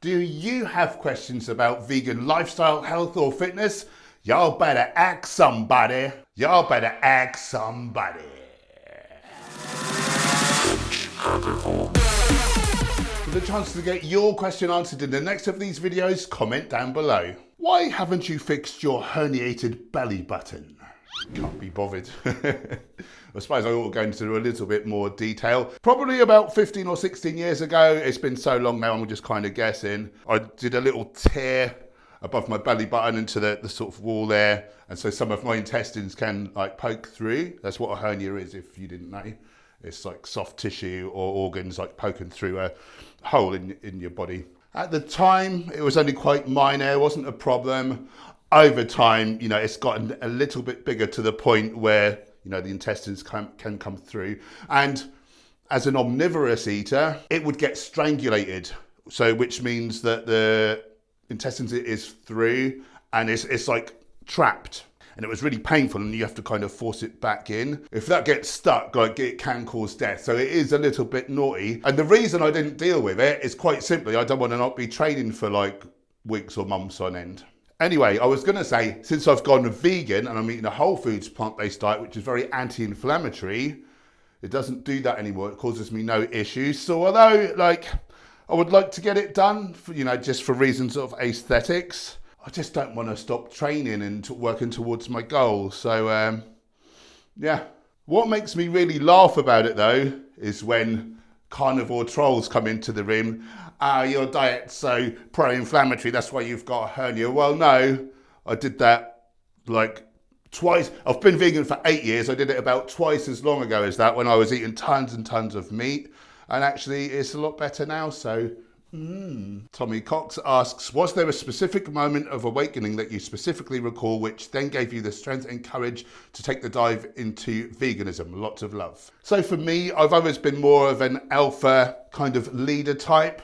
Do you have questions about vegan lifestyle, health or fitness? Y'all better ask somebody. Y'all better ask somebody. For the chance to get your question answered in the next of these videos, comment down below. Why haven't you fixed your herniated belly button? Can't be bothered. I suppose I ought to go into a little bit more detail. Probably about 15 or 16 years ago, it's been so long now, I'm just kind of guessing. I did a little tear above my belly button into the sort of wall there. And so some of my intestines can like poke through. That's what a hernia is, if you didn't know. It's like soft tissue or organs like poking through a hole in your body. At the time, it was only quite minor, it wasn't a problem. Over time, you know, it's gotten a little bit bigger to the point where, you know, the intestines can come through. And as an omnivorous eater, it would get strangulated. So which means that the intestines is through and it's like trapped. And it was really painful and you have to kind of force it back in. If that gets stuck, like it can cause death. So it is a little bit naughty. And the reason I didn't deal with it is quite simply, I don't want to not be training for like weeks or months on end. Anyway, I was going to say, since I've gone vegan and I'm eating a whole foods plant-based diet, which is very anti-inflammatory, it doesn't do that anymore. It causes me no issues. So although, like, I would like to get it done, for, you know, just for reasons of aesthetics, I just don't want to stop training and working towards my goals. So, yeah. What makes me really laugh about it, though, is when carnivore trolls come into the room. Your diet's so pro-inflammatory, that's why you've got a hernia. Well, no, I did that like twice. I've been vegan for 8 years. I did it about twice as long ago as that when I was eating tons and tons of meat. And actually, it's a lot better now, so... Tommy Cox asks, was there a specific moment of awakening that you specifically recall which then gave you the strength and courage to take the dive into veganism? Lots of love. So for me, I've always been more of an alpha kind of leader type.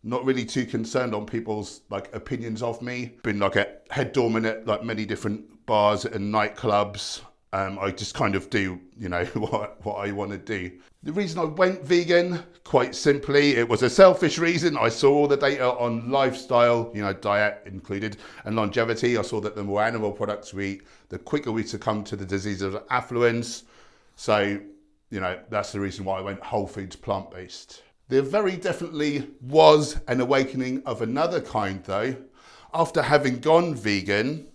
Not really too concerned on people's like opinions of me. Been like a head doorman at like many different bars and nightclubs. I just kind of do, you know, what I want to do. The reason I went vegan, quite simply, it was a selfish reason. I saw all the data on lifestyle, you know, diet included, and longevity. I saw that the more animal products we eat, the quicker we succumb to the disease of affluence. So, you know, that's the reason why I went whole foods plant-based. There very definitely was an awakening of another kind though. After having gone vegan,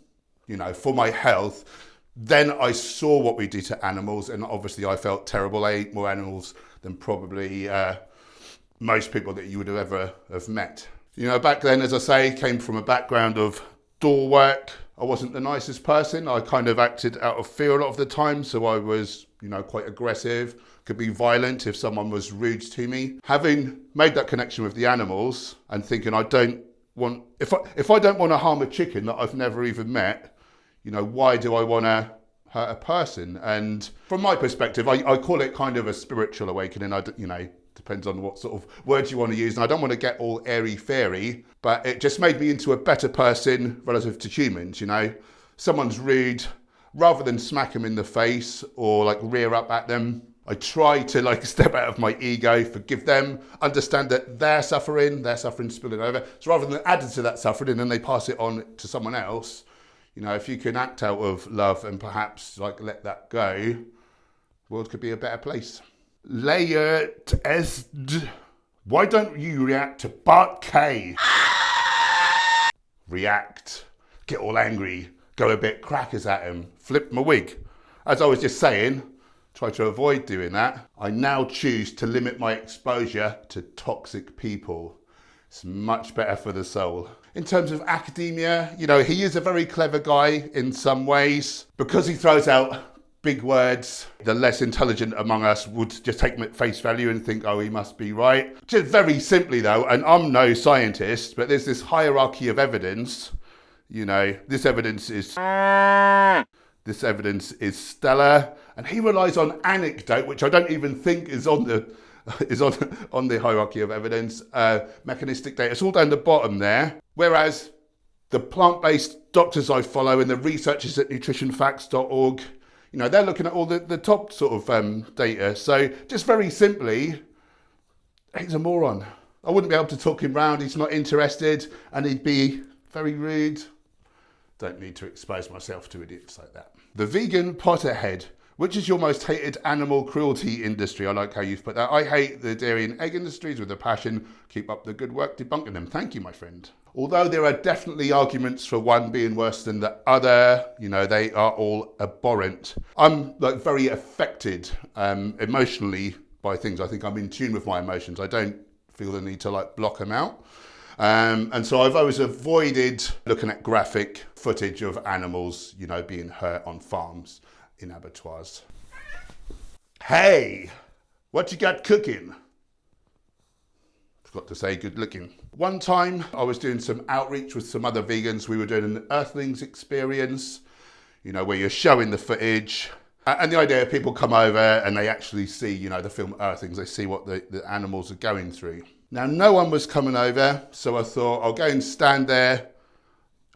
you know, for my health, then I saw what we do to animals and obviously I felt terrible. I ate more animals than probably most people that you would have ever have met. You know, back then, as I say, came from a background of door work. I wasn't the nicest person. I kind of acted out of fear a lot of the time. So I was, you know, quite aggressive, could be violent if someone was rude to me. Having made that connection with the animals and thinking I don't want, if I don't want to harm a chicken that I've never even met, you know, why do I want to hurt a person? And from my perspective, I call it kind of a spiritual awakening. You know, depends on what sort of words you want to use. And I don't want to get all airy-fairy, but it just made me into a better person relative to humans, you know. Someone's rude, rather than smack them in the face or like rear up at them, I try to like step out of my ego, forgive them, understand that they're suffering spilling over. So rather than add to that suffering and then they pass it on to someone else, you know, if you can act out of love and perhaps like let that go, the world could be a better place. Layered as why don't you react to Bart Kay? React, get all angry, go a bit crackers at him, flip my wig. As I was just saying, try to avoid doing that. I now choose to limit my exposure to toxic people. It's much better for the soul. In terms of academia, you know, he is a very clever guy in some ways. Because he throws out big words, the less intelligent among us would just take him at face value and think, oh, he must be right. Just very simply though, and I'm no scientist, but there's this hierarchy of evidence. You know, this evidence is stellar, and he relies on anecdote, which I don't even think is on the hierarchy of evidence, mechanistic data. It's all down the bottom there. Whereas the plant-based doctors I follow and the researchers at nutritionfacts.org, you know, they're looking at all the top sort of data. So just very simply, he's a moron. I wouldn't be able to talk him round, he's not interested, and he'd be very rude. Don't need to expose myself to idiots like that. The vegan Potterhead. Which is your most hated animal cruelty industry? I like how you've put that. I hate the dairy and egg industries with a passion. Keep up the good work debunking them. Thank you, my friend. Although there are definitely arguments for one being worse than the other, you know, they are all abhorrent. I'm like very affected emotionally by things. I think I'm in tune with my emotions. I don't feel the need to like block them out. And so I've always avoided looking at graphic footage of animals, you know, being hurt on farms, in abattoirs. Hey, what you got cooking? Forgot to say good looking. One time I was doing some outreach with some other vegans. We were doing an Earthlings experience, you know, where you're showing the footage. And the idea, people come over and they actually see, you know, the film Earthlings. They see what the animals are going through. Now, no one was coming over, so I thought I'll go and stand there,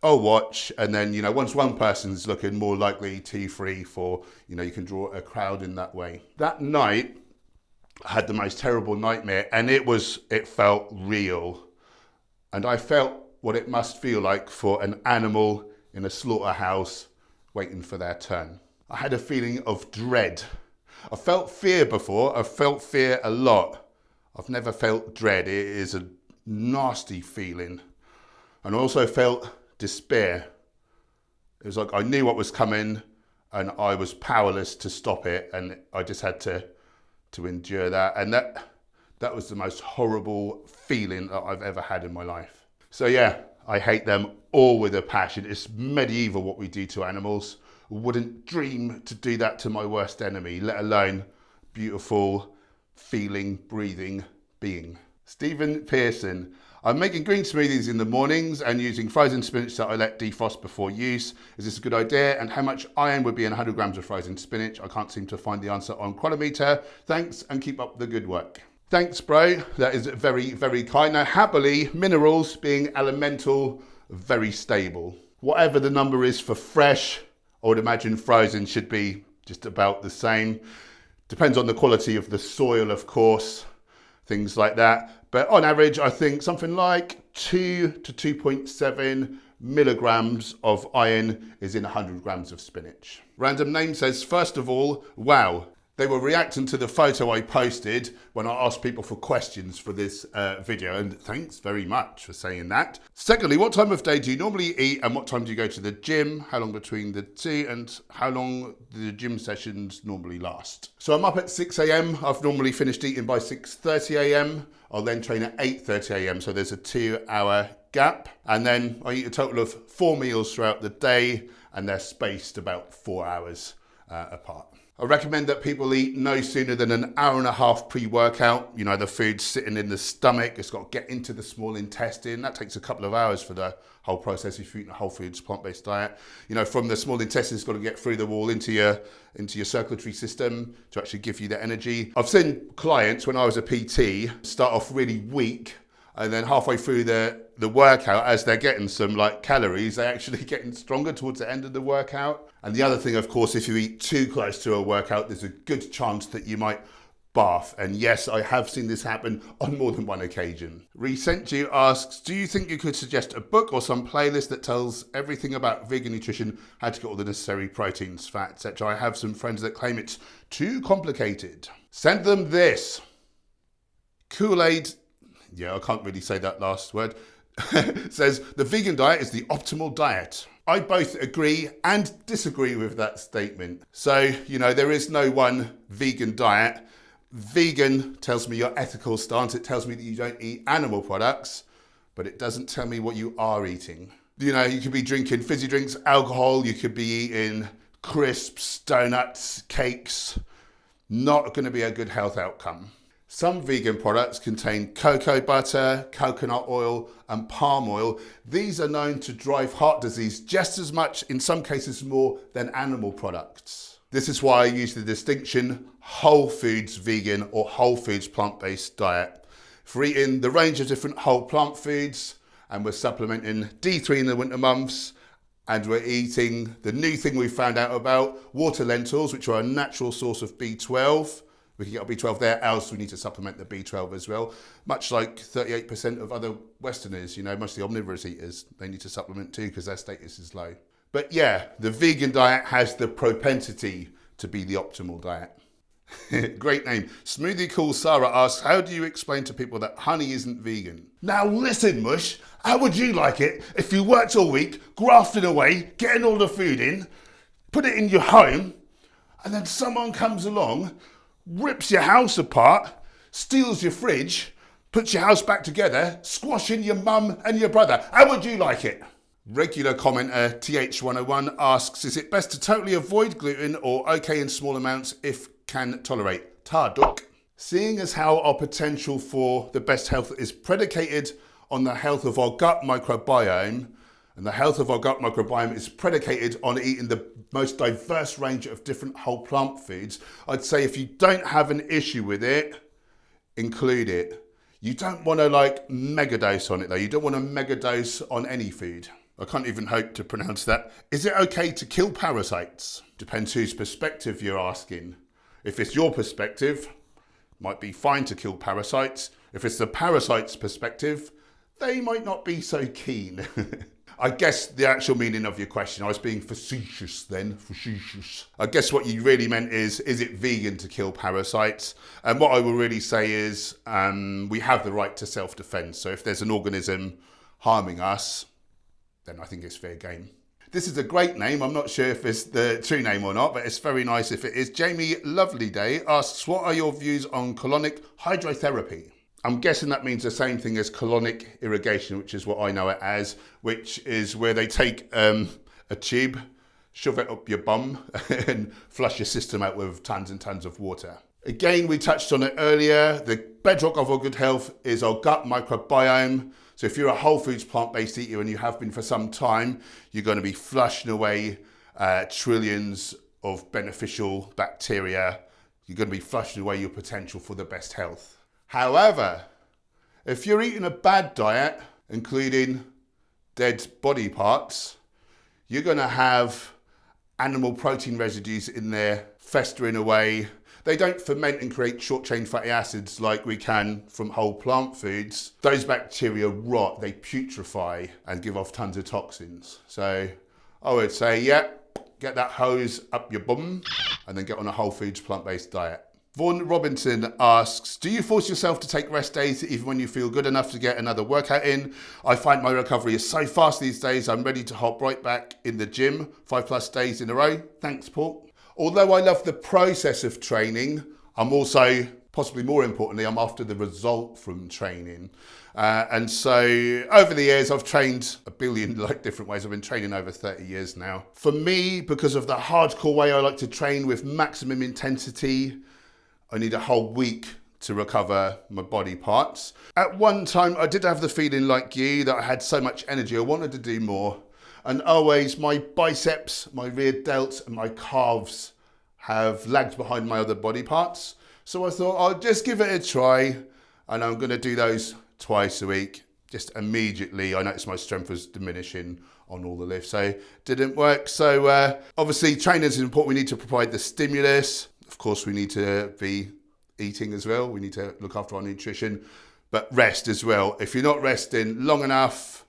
I'll watch, and then, you know, once one person's looking, more likely T3 for, you know, you can draw a crowd in that way. That night, I had the most terrible nightmare, and it felt real. And I felt what it must feel like for an animal in a slaughterhouse waiting for their turn. I had a feeling of dread. I felt fear before, I've felt fear a lot. I've never felt dread. It is a nasty feeling. And I also felt despair. It was like I knew what was coming and I was powerless to stop it, and I just had to endure that. And that was the most horrible feeling that I've ever had in my life. So yeah, I hate them all with a passion. It's medieval what we do to animals. Wouldn't dream to do that to my worst enemy, let alone beautiful, feeling, breathing being. Stephen Pearson. I'm making green smoothies in the mornings and using frozen spinach that I let defrost before use. Is this a good idea? And how much iron would be in 100 grams of frozen spinach? I can't seem to find the answer on Chronometer. Thanks, and keep up the good work. Thanks, bro. That is very, very kind. Now, happily, minerals being elemental, very stable. Whatever the number is for fresh, I would imagine frozen should be just about the same. Depends on the quality of the soil, of course, things like that. But on average, I think something like 2 to 2.7 milligrams of iron is in 100 grams of spinach. Random Name says, first of all, wow. They were reacting to the photo I posted when I asked people for questions for this video, and thanks very much for saying that. Secondly, what time of day do you normally eat, and what time do you go to the gym? How long between the two, and how long do the gym sessions normally last? So I'm up at 6 a.m. I've normally finished eating by 6:30 a.m. I'll then train at 8:30 a.m. So there's a 2-hour gap, and then I eat a total of 4 meals throughout the day, and they're spaced about 4 hours apart. I recommend that people eat no sooner than an hour and a half pre-workout. You know, the food's sitting in the stomach, it's got to get into the small intestine. That takes a couple of hours for the whole process if you're eating a whole foods, plant-based diet. You know, from the small intestine, it's got to get through the wall into your circulatory system to actually give you the energy. I've seen clients, when I was a PT, start off really weak, and then halfway through the workout, as they're getting some like calories, they're actually getting stronger towards the end of the workout. And the other thing, of course, if you eat too close to a workout, there's a good chance that you might barf. And yes, I have seen this happen on more than one occasion. Resent You asks, do you think you could suggest a book or some playlist that tells everything about vegan nutrition, how to get all the necessary proteins, fat, etc.? I have some friends that claim it's too complicated. Send them this. Kool-Aid, yeah, I can't really say that last word, says the vegan diet is the optimal diet. I both agree and disagree with that statement. So, you know, there is no one vegan diet. Vegan tells me your ethical stance. It tells me that you don't eat animal products, but it doesn't tell me what you are eating. You know, you could be drinking fizzy drinks, alcohol, you could be eating crisps, donuts, cakes. Not going to be a good health outcome. Some vegan products contain cocoa butter, coconut oil, and palm oil. These are known to drive heart disease just as much, in some cases more, than animal products. This is why I use the distinction whole foods vegan or whole foods plant-based diet. For eating the range of different whole plant foods, and we're supplementing D3 in the winter months, and we're eating the new thing we found out about, water lentils, which are a natural source of B12, We can get our B12 there, else we need to supplement the B12 as well. Much like 38% of other Westerners, mostly omnivorous eaters, they need to supplement too because their status is low. But yeah, the vegan diet has the propensity to be the optimal diet. Great name. Smoothie Cool Sarah asks, how do you explain to people that honey isn't vegan? Now listen, Mush, how would you like it if you worked all week, grafting away, getting all the food in, put it in your home, and then someone comes along, rips your house apart, steals your fridge, puts your house back together, squashing your mum and your brother? How would you like it? Regular commenter TH101 asks, is it best to totally avoid gluten or okay in small amounts if can tolerate? Tarduk. Seeing as how our potential for the best health is predicated on the health of our gut microbiome, and the health of our gut microbiome is predicated on eating the most diverse range of different whole plant foods, I'd say if you don't have an issue with it, include it. You don't want to megadose on it though. You don't want to megadose on any food. I can't even hope to pronounce that. Is it okay to kill parasites? Depends whose perspective you're asking. If it's your perspective, it might be fine to kill parasites. If it's the parasite's perspective, they might not be so keen. I guess the actual meaning of your question, I was being facetious then, facetious. I guess what you really meant is it vegan to kill parasites? And what I will really say is we have the right to self-defense. So if there's an organism harming us, then I think it's fair game. This is a great name. I'm not sure if it's the true name or not, but it's very nice if it is. Jamie Lovelyday asks, what are your views on colonic hydrotherapy? I'm guessing that means the same thing as colonic irrigation, which is what I know it as, which is where they take a tube, shove it up your bum and flush your system out with tons and tons of water. Again, we touched on it earlier. The bedrock of our good health is our gut microbiome. So if you're a whole foods plant-based eater and you have been for some time, you're going to be flushing away trillions of beneficial bacteria. You're going to be flushing away your potential for the best health. However, if you're eating a bad diet, including dead body parts, you're going to have animal protein residues in there festering away. They don't ferment and create short-chain fatty acids like we can from whole plant foods. Those bacteria rot, they putrefy and give off tons of toxins. So I would say, yeah, get that hose up your bum and then get on a whole foods plant-based diet. Vaughan Robinson asks, do you force yourself to take rest days even when you feel good enough to get another workout in? I find my recovery is so fast these days, I'm ready to hop right back in the gym 5+ days in a row. Thanks, Paul. Although I love the process of training, I'm also, possibly more importantly, I'm after the result from training. And so over the years, I've trained a billion different ways. I've been training over 30 years now. For me, because of the hardcore way I like to train with maximum intensity, I need a whole week to recover my body parts. At one time, I did have the feeling like you that I had so much energy, I wanted to do more. And always my biceps, my rear delts and my calves have lagged behind my other body parts. So I thought I'll just give it a try and I'm going to do those twice a week. Just immediately I noticed my strength was diminishing on all the lifts, so it didn't work. So obviously training is important. We need to provide the stimulus. Of course we need to be eating as well. We need to look after our nutrition, but rest as well. If you're not resting long enough,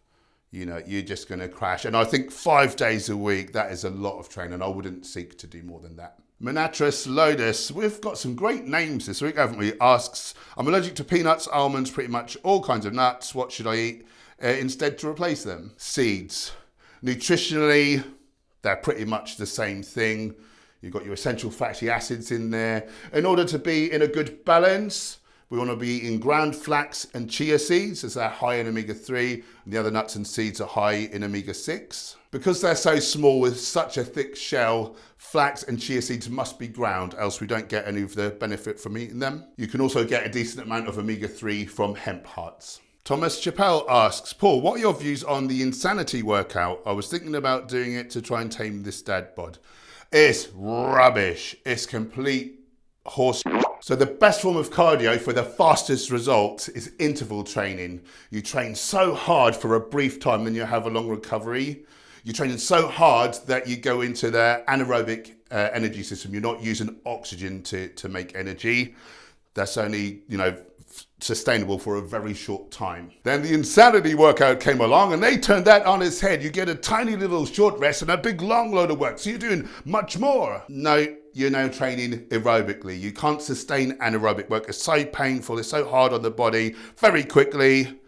you're just going to crash. And I think 5 days a week, that is a lot of training. I wouldn't seek to do more than that. Monatris Lodus, we've got some great names this week, haven't we? Asks, I'm allergic to peanuts, almonds, pretty much all kinds of nuts. What should I eat instead to replace them? Seeds. Nutritionally, they're pretty much the same thing. You've got your essential fatty acids in there. In order to be in a good balance, we want to be eating ground flax and chia seeds as they're high in omega-3 and the other nuts and seeds are high in omega-6. Because they're so small with such a thick shell, flax and chia seeds must be ground, else we don't get any of the benefit from eating them. You can also get a decent amount of omega-3 from hemp hearts. Thomas Chappelle asks, Paul, what are your views on the insanity workout? I was thinking about doing it to try and tame this dad bod. It's rubbish. It's complete horse. So the best form of cardio for the fastest results is interval training. You train so hard for a brief time, then you have a long recovery. You're training so hard that you go into the anaerobic energy system. You're not using oxygen to make energy. That's only, sustainable for a very short time. Then the insanity workout came along and they turned that on its head. You get a tiny little short rest and a big long load of work. So you're doing much more. No, you're now training aerobically. You can't sustain anaerobic work. It's so painful. It's so hard on the body. Very quickly,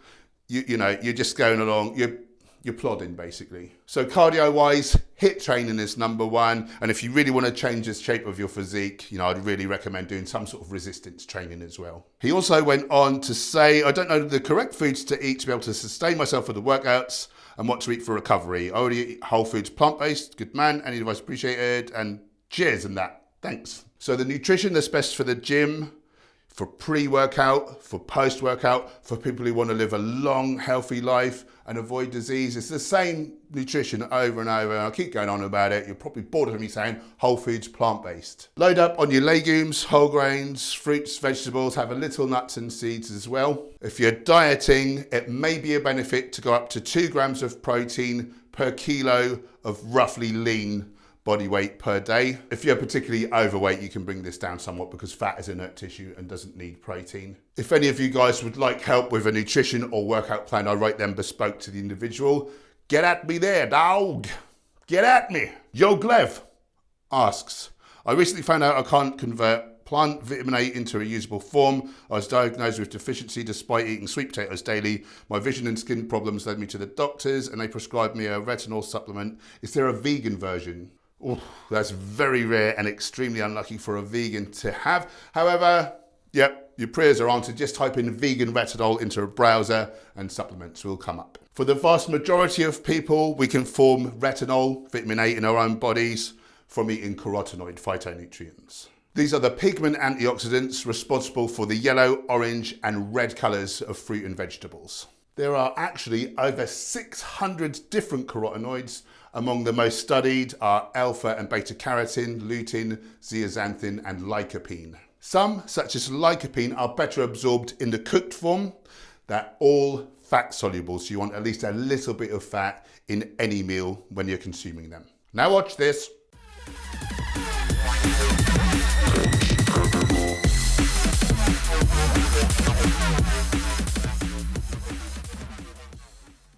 you're just going along. You're plodding basically. So cardio-wise, HIIT training is number one. And if you really want to change the shape of your physique, I'd really recommend doing some sort of resistance training as well. He also went on to say, I don't know the correct foods to eat to be able to sustain myself for the workouts and what to eat for recovery. I already eat whole foods, plant-based. Good man. Any advice appreciated. And cheers and that. Thanks. So the nutrition that's best for the gym, for pre-workout, for post-workout, for people who want to live a long, healthy life and avoid disease. It's the same nutrition over and over. And I'll keep going on about it. You're probably bored of me saying whole foods, plant-based. Load up on your legumes, whole grains, fruits, vegetables, have a little nuts and seeds as well. If you're dieting, it may be a benefit to go up to 2 grams of protein per kilo of roughly lean body weight per day. If you're particularly overweight, you can bring this down somewhat because fat is inert tissue and doesn't need protein. If any of you guys would like help with a nutrition or workout plan, I write them bespoke to the individual. Get at me there, dog. Get at me. Yo Glev asks, I recently found out I can't convert plant vitamin A into a usable form. I was diagnosed with deficiency despite eating sweet potatoes daily. My vision and skin problems led me to the doctors and they prescribed me a retinol supplement. Is there a vegan version? Oh, that's very rare and extremely unlucky for a vegan to have. However, yep, your prayers are answered. Just type in vegan retinol into a browser and supplements will come up. For the vast majority of people, we can form retinol, vitamin A in our own bodies from eating carotenoid phytonutrients. These are the pigment antioxidants responsible for the yellow, orange and red colours of fruit and vegetables. There are actually over 600 different carotenoids. Among the most studied are alpha and beta carotene, lutein, zeaxanthin and lycopene. Some, such as lycopene, are better absorbed in the cooked form. They're all fat soluble, so you want at least a little bit of fat in any meal when you're consuming them. Now watch this.